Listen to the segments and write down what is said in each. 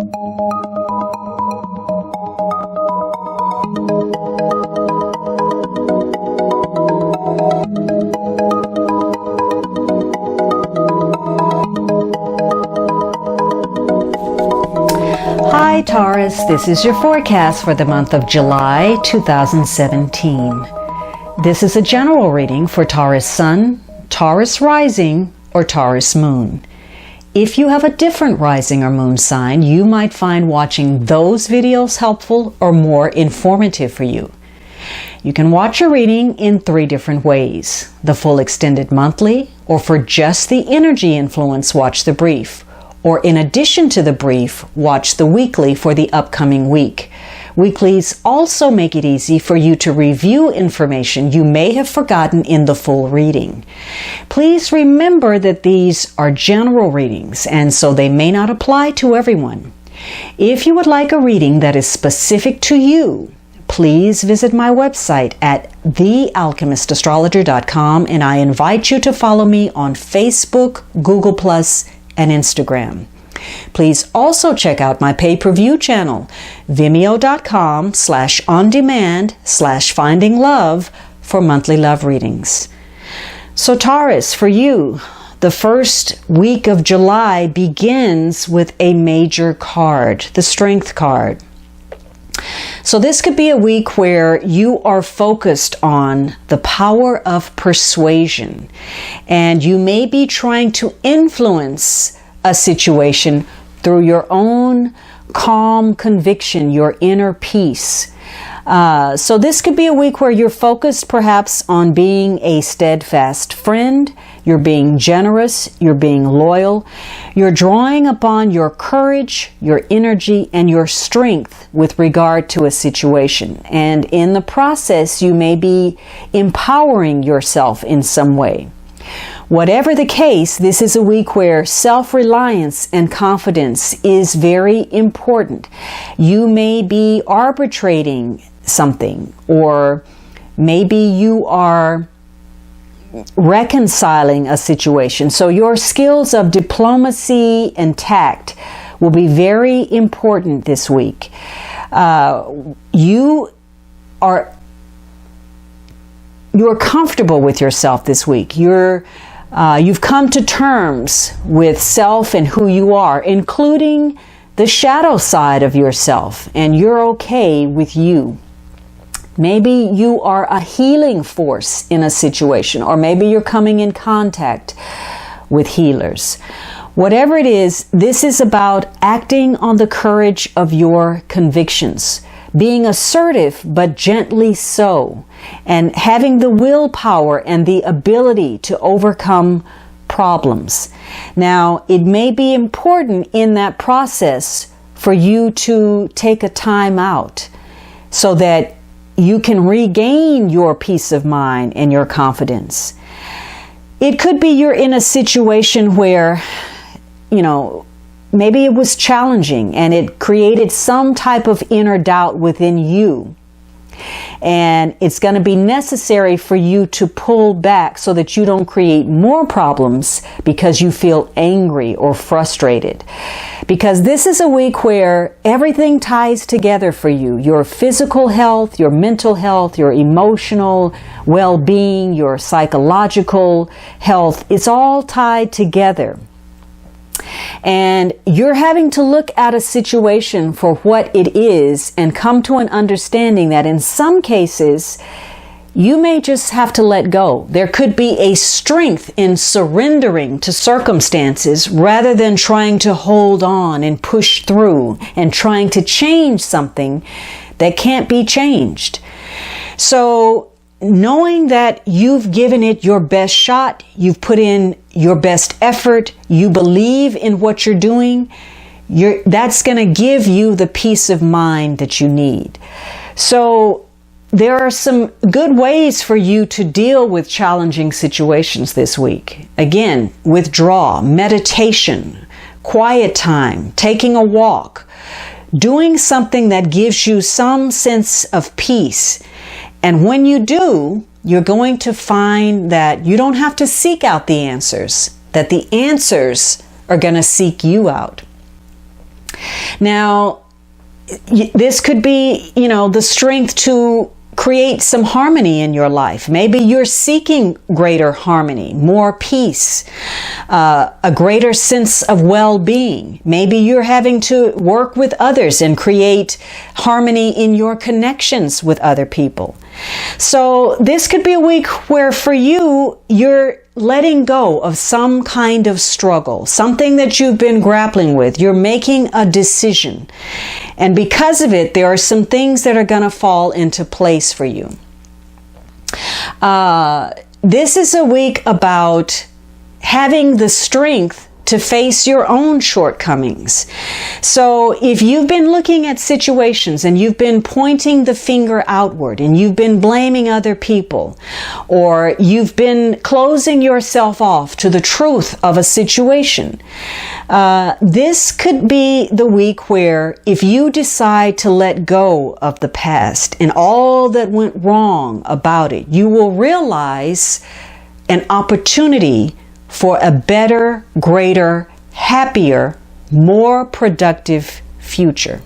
Hi Taurus, this is your forecast for the month of July 2017. This is a general reading for Taurus Sun, Taurus Rising, or Taurus Moon. If you have a different rising or moon sign, you might find watching those videos helpful or more informative for you. You can watch a reading in 3 different ways: the full extended monthly, or for just the energy influence, watch the brief. Or in addition to the brief, watch the weekly for the upcoming week. Weeklies also make it easy for you to review information you may have forgotten in the full reading. Please remember that these are general readings, and so they may not apply to everyone. If you would like a reading that is specific to you, please visit my website at thealchemistastrologer.com, and I invite you to follow me on Facebook, Google+, and Instagram. Please also check out my pay-per-view channel, vimeo.com/on-demand/finding-love for monthly love readings. So Taurus, for you, the first week of July begins with a major card, the Strength card. So this could be a week where you are focused on the power of persuasion, and you may be trying to influence a situation through your own calm conviction, your inner peace. So this could be a week where you're focused perhaps on being a steadfast friend, you're being generous, you're being loyal, you're drawing upon your courage, your energy, and your strength with regard to a situation. And in the process, you may be empowering yourself in some way. Whatever the case, this is a week where self-reliance and confidence is very important. You may be arbitrating something, or maybe you are reconciling a situation. So your skills of diplomacy and tact will be very important this week. You're comfortable with yourself this week. You've come to terms with self and who you are, including the shadow side of yourself, and you're okay with you. Maybe you are a healing force in a situation, or maybe you're coming in contact with healers. Whatever it is, this is about acting on the courage of your convictions, being assertive but gently so, and having the willpower and the ability to overcome problems. Now, it may be important in that process for you to take a time out so that you can regain your peace of mind and your confidence. It could be you're in a situation where, maybe it was challenging and it created some type of inner doubt within you. And it's going to be necessary for you to pull back so that you don't create more problems because you feel angry or frustrated. Because this is a week where everything ties together for you. Your physical health, your mental health, your emotional well-being, your psychological health, it's all tied together. And you're having to look at a situation for what it is and come to an understanding that in some cases, you may just have to let go. There could be a strength in surrendering to circumstances rather than trying to hold on and push through and trying to change something that can't be changed. So knowing that you've given it your best shot, you've put in your best effort, you believe in what you're doing, that's going to give you the peace of mind that you need. So there are some good ways for you to deal with challenging situations this week. Again, withdraw, meditation, quiet time, taking a walk, doing something that gives you some sense of peace. And when you do, you're going to find that you don't have to seek out the answers, that the answers are going to seek you out. Now, this could be, the strength to create some harmony in your life. Maybe you're seeking greater harmony, more peace, a greater sense of well-being. Maybe you're having to work with others and create harmony in your connections with other people. So this could be a week where for you, you're letting go of some kind of struggle, something that you've been grappling with. You're making a decision. And because of it, there are some things that are going to fall into place for you. This is a week about having the strength to face your own shortcomings. So if you've been looking at situations and you've been pointing the finger outward and you've been blaming other people, or you've been closing yourself off to the truth of a situation, this could be the week where if you decide to let go of the past and all that went wrong about it, you will realize an opportunity for a better, greater, happier, more productive future.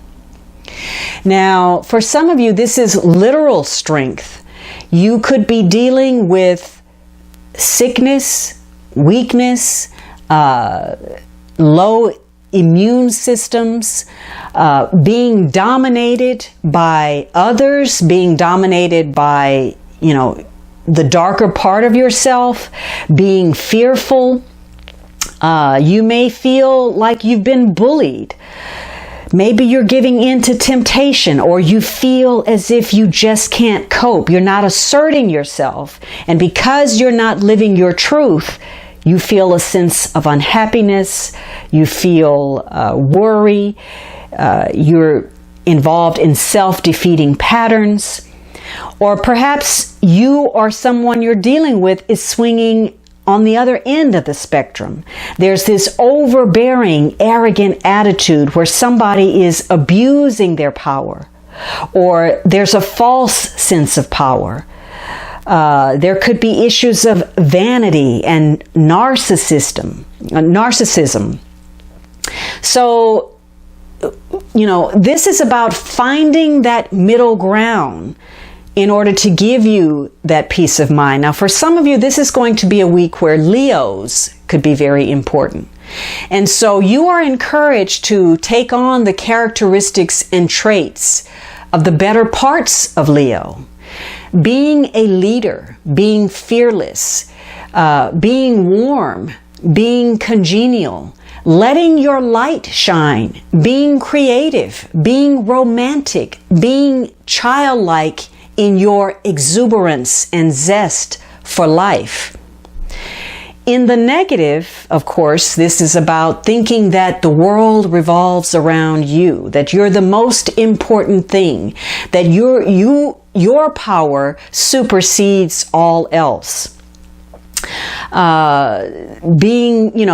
Now, for some of you, this is literal strength. You could be dealing with sickness, weakness, low immune systems, being dominated by others, being dominated by, the darker part of yourself, being fearful. You may feel like you've been bullied. Maybe you're giving in to temptation, or you feel as if you just can't cope. You're not asserting yourself. And because you're not living your truth, you feel a sense of unhappiness. You feel worry. You're involved in self-defeating patterns. Or perhaps you or someone you're dealing with is swinging on the other end of the spectrum. There's this overbearing, arrogant attitude where somebody is abusing their power, or there's a false sense of power. There could be issues of vanity and narcissism. So, this is about finding that middle ground in order to give you that peace of mind. Now, for some of you, this is going to be a week where Leos could be very important. And so you are encouraged to take on the characteristics and traits of the better parts of Leo. Being a leader, being fearless, being warm, being congenial, letting your light shine, being creative, being romantic, being childlike in your exuberance and zest for life. In the negative, of course, this is about thinking that the world revolves around you, that you're the most important thing, that your power supersedes all else.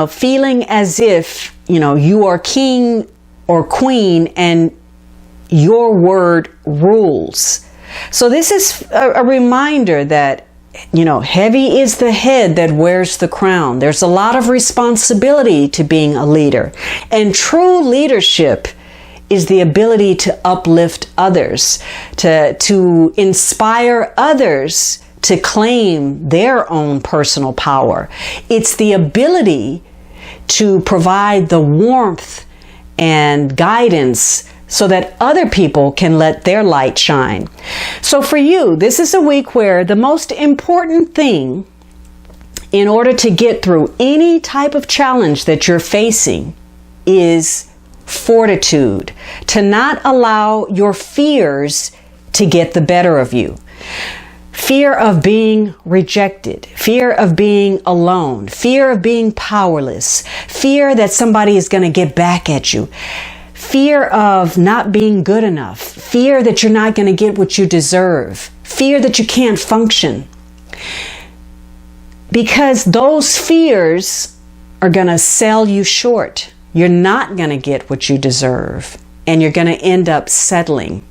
Feeling as if, you are king or queen and your word rules. So this is a reminder that, heavy is the head that wears the crown. There's a lot of responsibility to being a leader. And true leadership is the ability to uplift others, to inspire others to claim their own personal power. It's the ability to provide the warmth and guidance so that other people can let their light shine. So for you, this is a week where the most important thing in order to get through any type of challenge that you're facing is fortitude, to not allow your fears to get the better of you. Fear of being rejected, fear of being alone, fear of being powerless, fear that somebody is going to get back at you. Fear of not being good enough, fear that you're not going to get what you deserve, fear that you can't function. Because those fears are going to sell you short. You're not going to get what you deserve, and you're going to end up settling.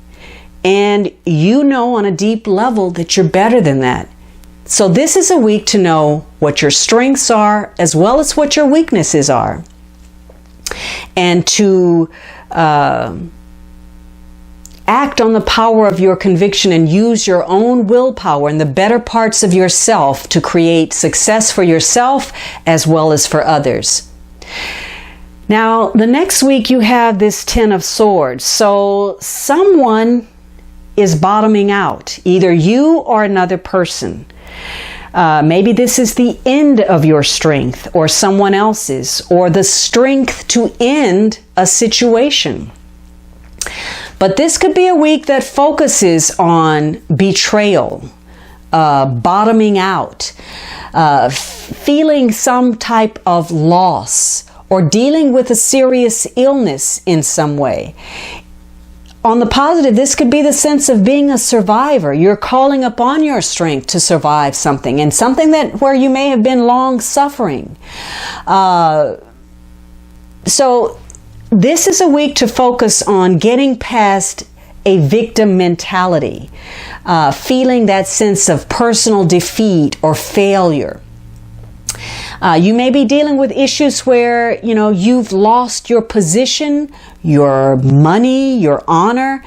And on a deep level that you're better than that. So this is a week to know what your strengths are as well as what your weaknesses are. And to act on the power of your conviction and use your own willpower and the better parts of yourself to create success for yourself as well as for others. Now, the next week you have this Ten of Swords. So someone is bottoming out, either you or another person. Maybe this is the end of your strength or someone else's, or the strength to end a situation. But this could be a week that focuses on betrayal, bottoming out, feeling some type of loss, or dealing with a serious illness in some way. On the positive, this could be the sense of being a survivor. You're calling upon your strength to survive something, and something that where you may have been long suffering. So this is a week to focus on getting past a victim mentality, feeling that sense of personal defeat or failure. You may be dealing with issues where, you've lost your position, your money, your honor.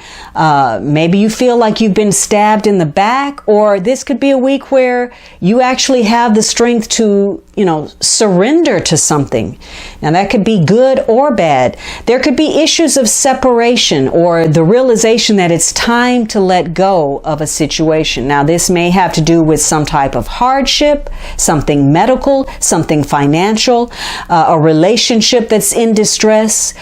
Maybe you feel like you've been stabbed in the back, or this could be a week where you actually have the strength to, surrender to something. Now that could be good or bad. There could be issues of separation or the realization that it's time to let go of a situation. Now this may have to do with some type of hardship, something medical, something financial, a relationship that's in distress,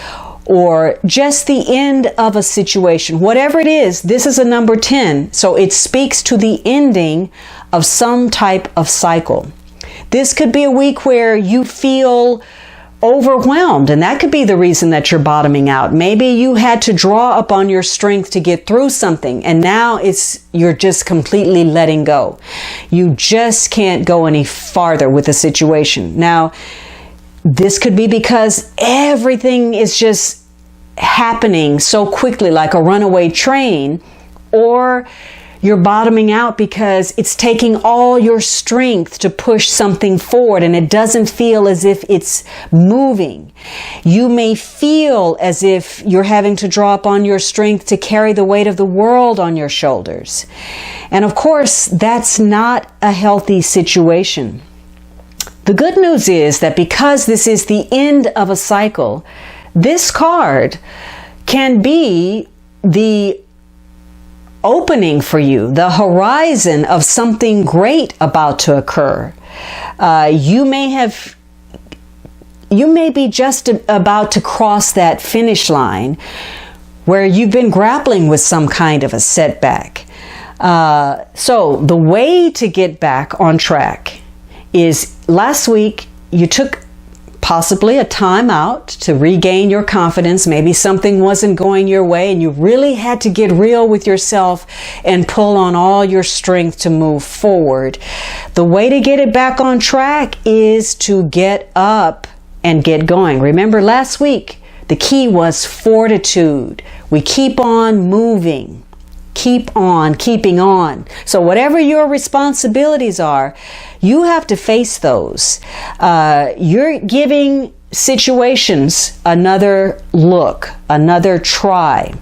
or just the end of a situation. Whatever it is, this is a number 10, so it speaks to the ending of some type of cycle. This could be a week where you feel overwhelmed, and that could be the reason that you're bottoming out. Maybe you had to draw upon your strength to get through something, and now you're just completely letting go. You just can't go any farther with the situation. Now, this could be because everything is just happening so quickly, like a runaway train, or you're bottoming out because it's taking all your strength to push something forward and it doesn't feel as if it's moving. You may feel as if you're having to draw upon your strength to carry the weight of the world on your shoulders. And of course, that's not a healthy situation. The good news is that because this is the end of a cycle, this card can be the opening for you, the horizon of something great about to occur. You may be just about to cross that finish line where you've been grappling with some kind of a setback. So the way to get back on track is, last week you took possibly a time out to regain your confidence. Maybe something wasn't going your way and you really had to get real with yourself and pull on all your strength to move forward. The way to get it back on track is to get up and get going. Remember last week, the key was fortitude. We keep on moving. Keep on keeping on. So whatever your responsibilities are, you have to face those. You're giving situations another look, another try.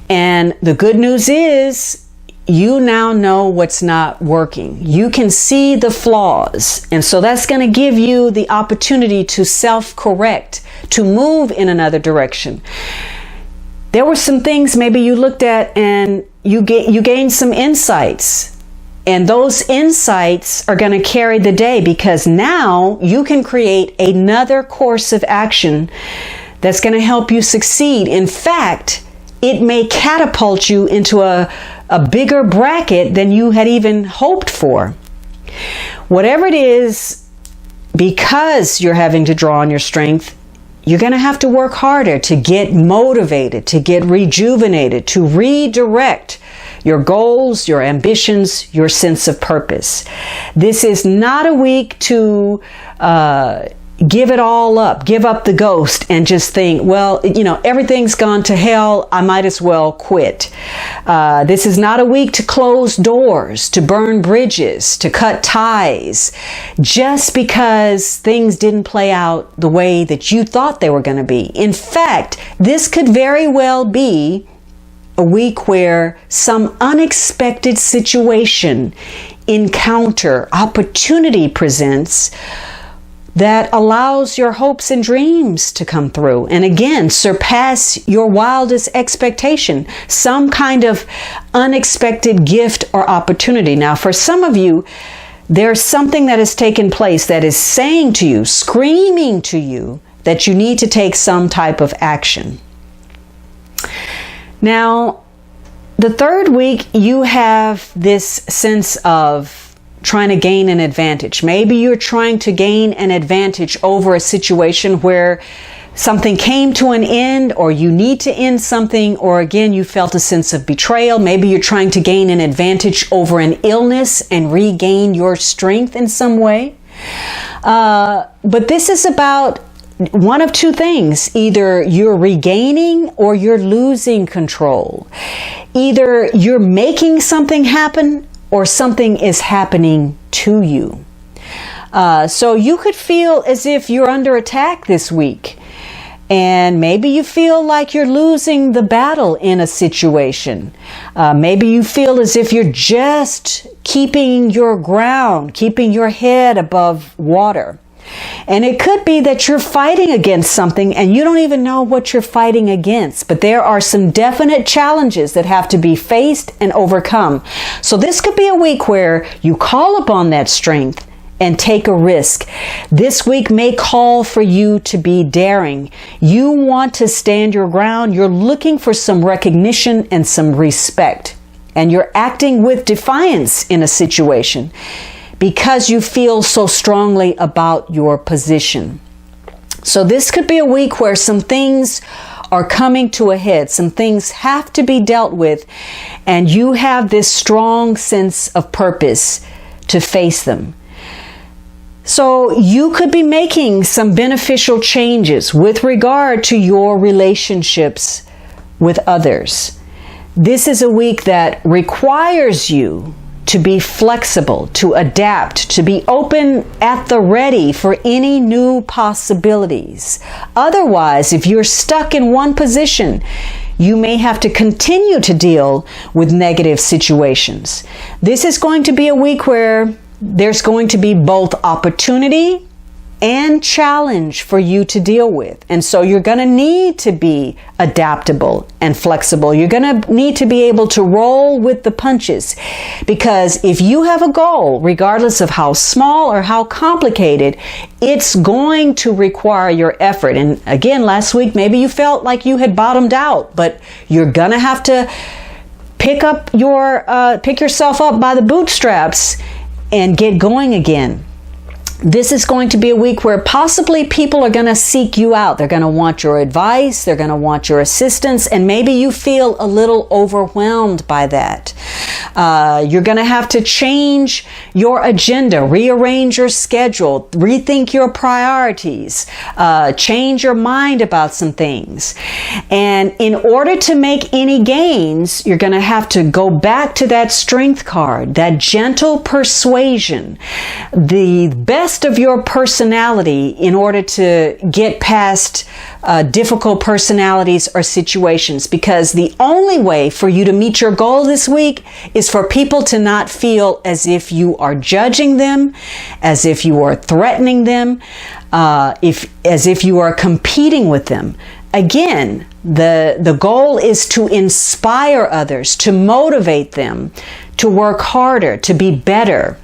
And the good news is you now know what's not working. You can see the flaws. And so that's going to give you the opportunity to self-correct, to move in another direction. There were some things maybe you looked at and you gained some insights. And those insights are going to carry the day because now you can create another course of action that's going to help you succeed. In fact, it may catapult you into a bigger bracket than you had even hoped for. Whatever it is, because you're having to draw on your strength, you're going to have to work harder to get motivated, to get rejuvenated, to redirect your goals, your ambitions, your sense of purpose. This is not a week to give it all up, give up the ghost, and just think, well, everything's gone to hell, I might as well quit. This is not a week to close doors, to burn bridges, to cut ties, just because things didn't play out the way that you thought they were going to be. In fact, this could very well be a week where some unexpected situation, encounter, opportunity presents that allows your hopes and dreams to come through and again surpass your wildest expectation. Some kind of unexpected gift or opportunity. Now, for some of you, there's something that has taken place that is saying to you, screaming to you, that you need to take some type of action. Now, the third week, you have this sense of trying to gain an advantage. Maybe you're trying to gain an advantage over a situation where something came to an end, or you need to end something, or again, you felt a sense of betrayal. Maybe you're trying to gain an advantage over an illness and regain your strength in some way. But this is about one of two things. Either you're regaining or you're losing control. Either you're making something happen or something is happening to you. So you could feel as if you're under attack this week. And maybe you feel like you're losing the battle in a situation. Maybe you feel as if you're just keeping your ground, keeping your head above water. And it could be that you're fighting against something and you don't even know what you're fighting against. But there are some definite challenges that have to be faced and overcome. So this could be a week where you call upon that strength and take a risk. This week may call for you to be daring. You want to stand your ground. You're looking for some recognition and some respect. And you're acting with defiance in a situation, because you feel so strongly about your position. So this could be a week where some things are coming to a head. Some things have to be dealt with, and you have this strong sense of purpose to face them. So you could be making some beneficial changes with regard to your relationships with others. This is a week that requires you to be flexible, to adapt, to be open at the ready for any new possibilities. Otherwise, if you're stuck in one position, you may have to continue to deal with negative situations. This is going to be a week where there's going to be both opportunity and challenge for you to deal with. And so you're going to need to be adaptable and flexible. You're going to need to be able to roll with the punches, because if you have a goal, regardless of how small or how complicated, it's going to require your effort. And again, last week, maybe you felt like you had bottomed out, but you're going to have to pick yourself up by the bootstraps and get going again. This is going to be a week where possibly people are going to seek you out. They're going to want your advice. They're going to want your assistance. And maybe you feel a little overwhelmed by that. You're going to have to change your agenda, rearrange your schedule, rethink your priorities, change your mind about some things. And in order to make any gains, you're going to have to go back to that strength card, that gentle persuasion, the best of your personality in order to get past difficult personalities or situations, because the only way for you to meet your goal this week is for people to not feel as if you are judging them, as if you are threatening them, as if you are competing with them. Again, the goal is to inspire others, to motivate them to work harder, to be better,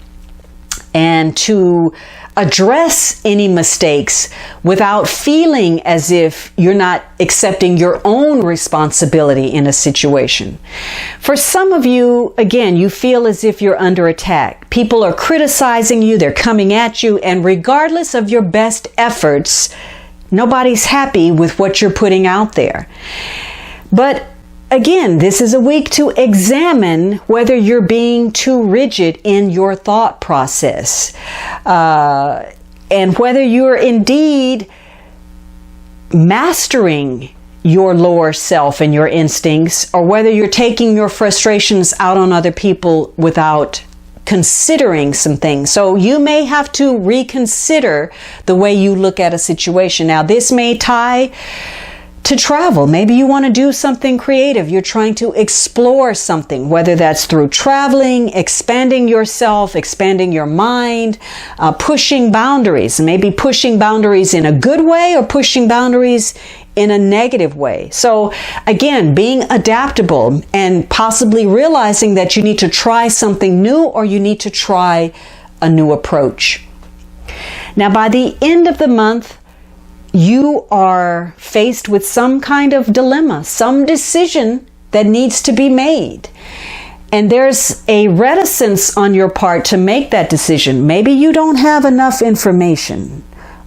and to address any mistakes without feeling as if you're not accepting your own responsibility in a situation. For some of you, again, you feel as if you're under attack. People are criticizing you, they're coming at you, and regardless of your best efforts, nobody's happy with what you're putting out there. But again, this is a week to examine whether you're being too rigid in your thought process. And and whether you're indeed mastering your lower self and your instincts, or whether you're taking your frustrations out on other people without considering some things. So you may have to reconsider the way you look at a situation. Now, this may tie to travel. Maybe you want to do something creative. You're trying to explore something, whether that's through traveling, expanding yourself, expanding your mind, pushing boundaries, maybe pushing boundaries in a good way or pushing boundaries in a negative way. So again, being adaptable and possibly realizing that you need to try something new or you need to try a new approach. Now, by the end of the month, you are faced with some kind of dilemma, some decision that needs to be made. And there's a reticence on your part to make that decision. Maybe you don't have enough information,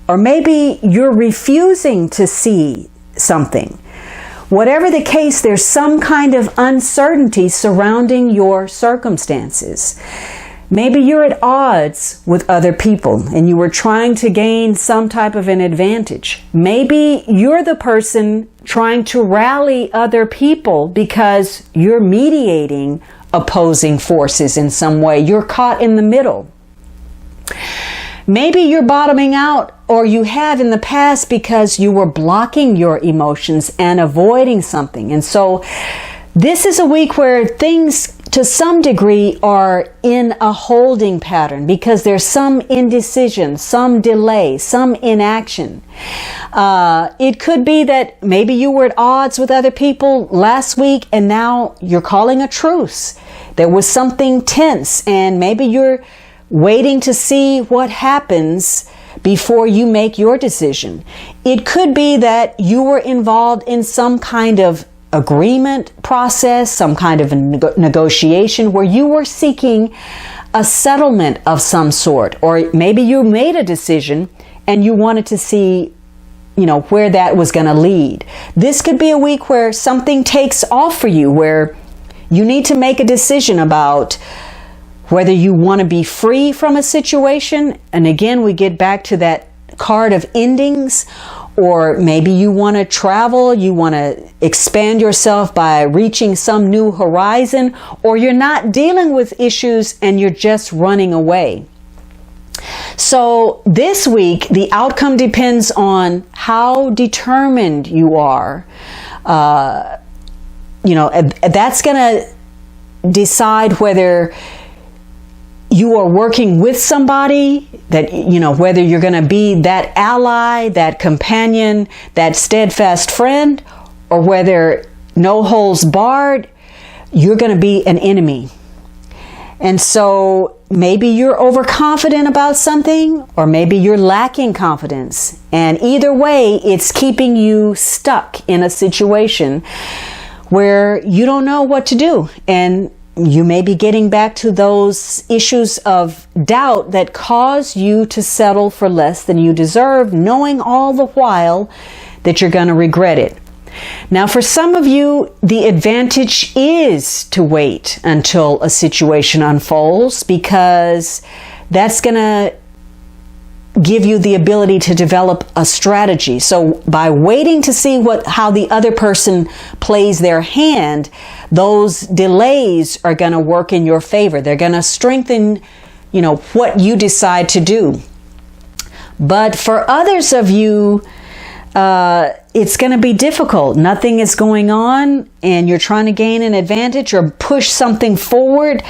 or maybe you're refusing to see something. Whatever the case, there's some kind of uncertainty surrounding your circumstances. Maybe you're at odds with other people and you were trying to gain some type of an advantage. Maybe you're the person trying to rally other people because you're mediating opposing forces in some way. You're caught in the middle. Maybe you're bottoming out, or you have in the past, because you were blocking your emotions and avoiding something. And so this is a week where things to some degree are in a holding pattern because there's some indecision, some delay, some inaction. It could be that maybe you were at odds with other people last week and now you're calling a truce. There was something tense and maybe you're waiting to see what happens before you make your decision. It could be that you were involved in some kind of agreement process, some kind of a negotiation where you were seeking a settlement of some sort, or maybe you made a decision and you wanted to see, where that was going to lead. This could be a week where something takes off for you, where you need to make a decision about whether you want to be free from a situation. And again, we get back to that card of endings. Or maybe you want to travel, you want to expand yourself by reaching some new horizon, or you're not dealing with issues and you're just running away. So this week, the outcome depends on how determined you are. That's going to decide whether you are working with somebody, that, whether you're going to be that ally, that companion, that steadfast friend, or whether no holds barred, you're going to be an enemy. And so maybe you're overconfident about something, or maybe you're lacking confidence. And either way, it's keeping you stuck in a situation where you don't know what to do. And you may be getting back to those issues of doubt that cause you to settle for less than you deserve, knowing all the while that you're going to regret it. Now, for some of you, the advantage is to wait until a situation unfolds, because that's going to give you the ability to develop a strategy. So by waiting to see how the other person plays their hand, those delays are going to work in your favor. They're going to strengthen, what you decide to do. But for others of you, it's going to be difficult. Nothing is going on and you're trying to gain an advantage or push something forward,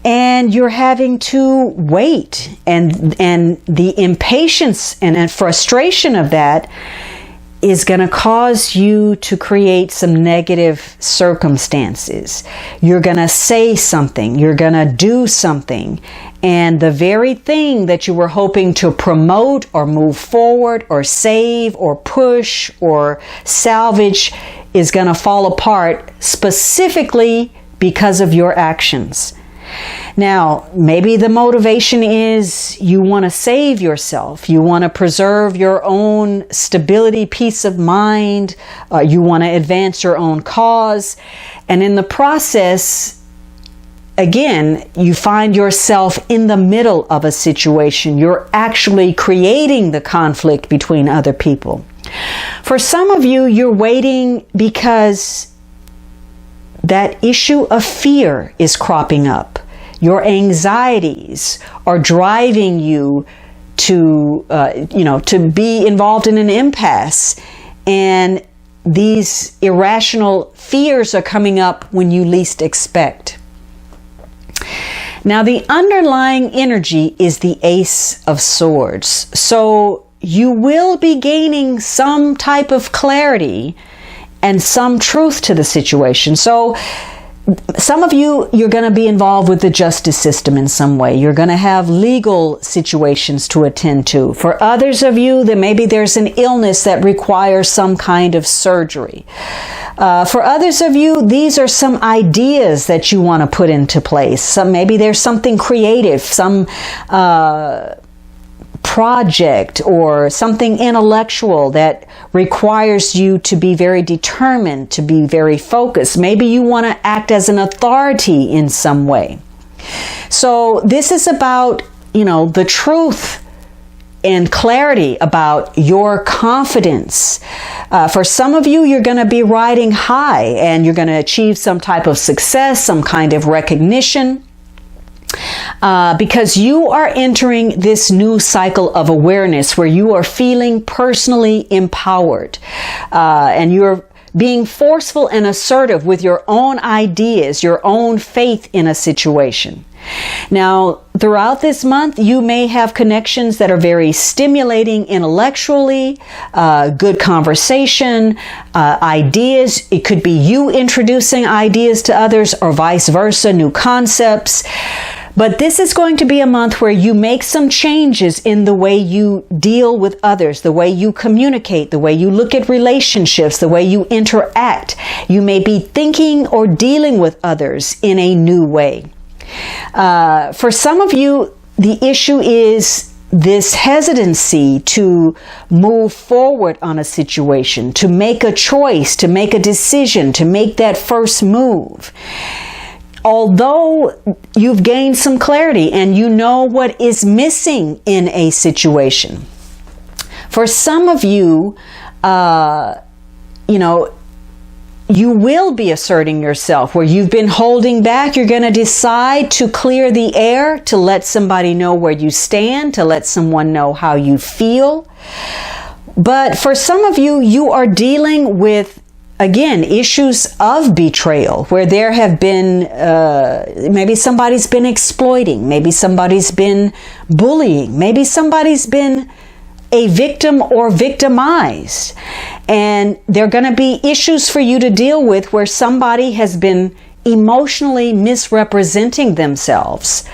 and you're having to wait, and the impatience and frustration of that is going to cause you to create some negative circumstances. You're going to say something, you're going to do something, and the very thing that you were hoping to promote or move forward or save or push or salvage is going to fall apart, specifically because of your actions. Now, maybe the motivation is you want to save yourself. You want to preserve your own stability, peace of mind. You want to advance your own cause. And in the process, again, you find yourself in the middle of a situation. You're actually creating the conflict between other people. For some of you, you're waiting because that issue of fear is cropping up. Your anxieties are driving you to be involved in an impasse. And these irrational fears are coming up when you least expect. Now, the underlying energy is the Ace of Swords. So you will be gaining some type of clarity and some truth to the situation. So some of you, you're going to be involved with the justice system in some way. You're going to have legal situations to attend to. For others of you, then maybe there's an illness that requires some kind of surgery. For others of you, these are some ideas that you want to put into place. Maybe there's something creative, some project or something intellectual that requires you to be very determined, to be very focused. Maybe you want to act as an authority in some way. So this is about, the truth and clarity about your confidence. For some of you, you're going to be riding high and you're going to achieve some type of success, some kind of recognition. Because you are entering this new cycle of awareness where you are feeling personally empowered, and you're being forceful and assertive with your own ideas, your own faith in a situation. Now, throughout this month, you may have connections that are very stimulating intellectually, good conversation, ideas. It could be you introducing ideas to others or vice versa, new concepts. But this is going to be a month where you make some changes in the way you deal with others, the way you communicate, the way you look at relationships, the way you interact. You may be thinking or dealing with others in a new way. For some of you, the issue is this hesitancy to move forward on a situation, to make a choice, to make a decision, to make that first move. Although you've gained some clarity and you know what is missing in a situation. For some of you, you will be asserting yourself where you've been holding back. You're going to decide to clear the air, to let somebody know where you stand, to let someone know how you feel. But for some of you, you are dealing with, again, issues of betrayal where there have been, maybe somebody's been exploiting, maybe somebody's been bullying, maybe somebody's been a victim or victimized. And there are going to be issues for you to deal with where somebody has been emotionally misrepresenting themselves.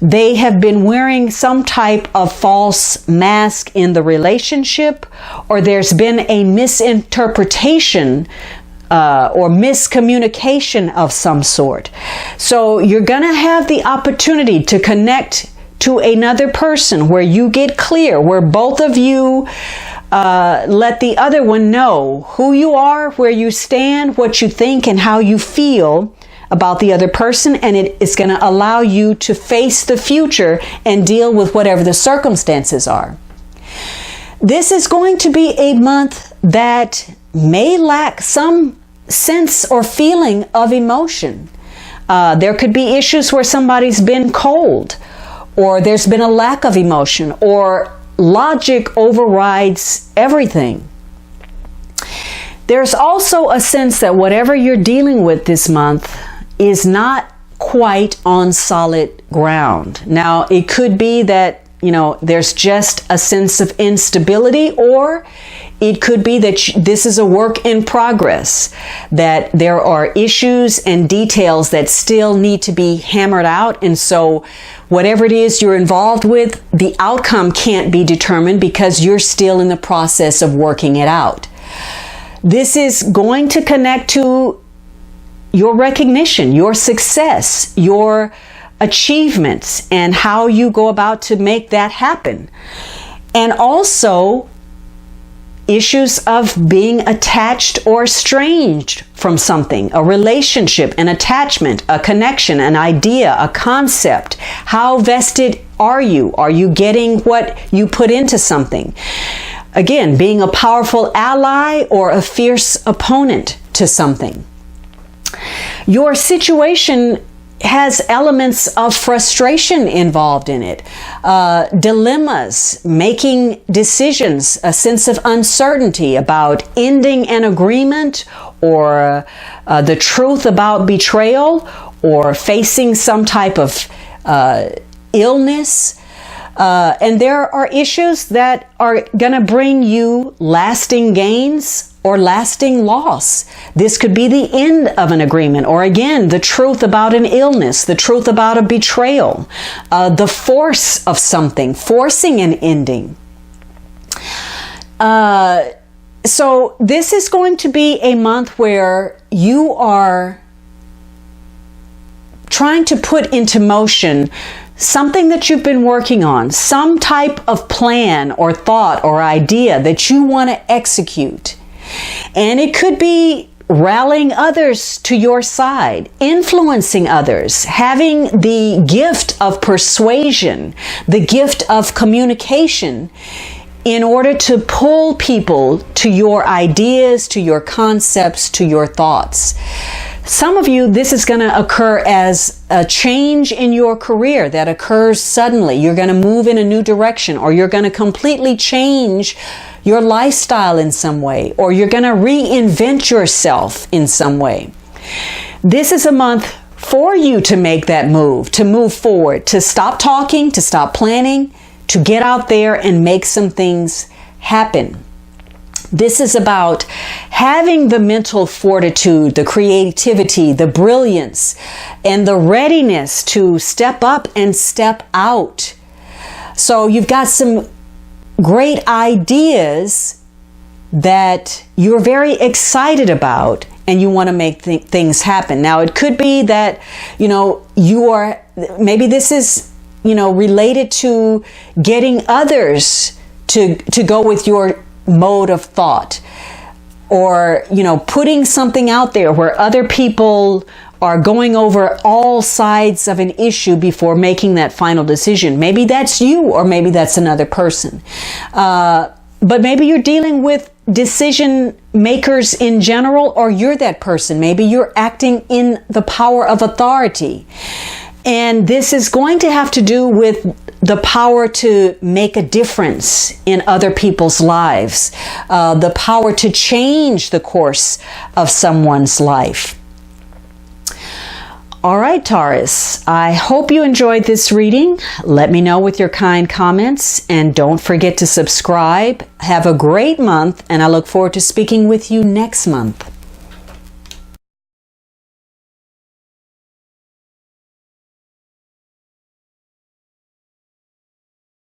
They have been wearing some type of false mask in the relationship, or there's been a misinterpretation or miscommunication of some sort. So you're going to have the opportunity to connect to another person where you get clear, where both of you let the other one know who you are, where you stand, what you think, and how you feel about the other person, and it is going to allow you to face the future and deal with whatever the circumstances are. This is going to be a month that may lack some sense or feeling of emotion. There could be issues where somebody's been cold, or there's been a lack of emotion, or logic overrides everything. There's also a sense that whatever you're dealing with this month is not quite on solid ground. Now, it could be that, there's just a sense of instability, or it could be that this is a work in progress, that there are issues and details that still need to be hammered out. And so whatever it is you're involved with, the outcome can't be determined because you're still in the process of working it out. This is going to connect to your recognition, your success, your achievements, and how you go about to make that happen. And also, issues of being attached or estranged from something, a relationship, an attachment, a connection, an idea, a concept. How vested are you? Are you getting what you put into something? Again, being a powerful ally or a fierce opponent to something. Your situation has elements of frustration involved in it, dilemmas, making decisions, a sense of uncertainty about ending an agreement, or the truth about betrayal, or facing some type of illness. And there are issues that are going to bring you lasting gains or lasting loss. This could be the end of an agreement, or again, the truth about an illness, the truth about a betrayal, the force of something, forcing an ending. So this is going to be a month where you are trying to put into motion something that you've been working on, some type of plan or thought or idea that you want to execute. And it could be rallying others to your side, influencing others, having the gift of persuasion, the gift of communication, in order to pull people to your ideas, to your concepts, to your thoughts. Some of you, this is going to occur as a change in your career that occurs suddenly. You're going to move in a new direction, or you're going to completely change your lifestyle in some way, or you're going to reinvent yourself in some way. This is a month for you to make that move, to move forward, to stop talking, to stop planning, to get out there and make some things happen. This is about having the mental fortitude, the creativity, the brilliance, and the readiness to step up and step out. So you've got some great ideas that you're very excited about, and you want to make things happen. Now, it could be that, you are, maybe this is, related to getting others to go with your mode of thought, or putting something out there where other people are going over all sides of an issue before making that final decision. Maybe that's you, or maybe that's another person, but maybe you're dealing with decision makers in general, or you're that person. Maybe you're acting in the power of authority. And this is going to have to do with the power to make a difference in other people's lives, the power to change the course of someone's life. All right, Taurus, I hope you enjoyed this reading. Let me know with your kind comments, and don't forget to subscribe. Have a great month, and I look forward to speaking with you next month.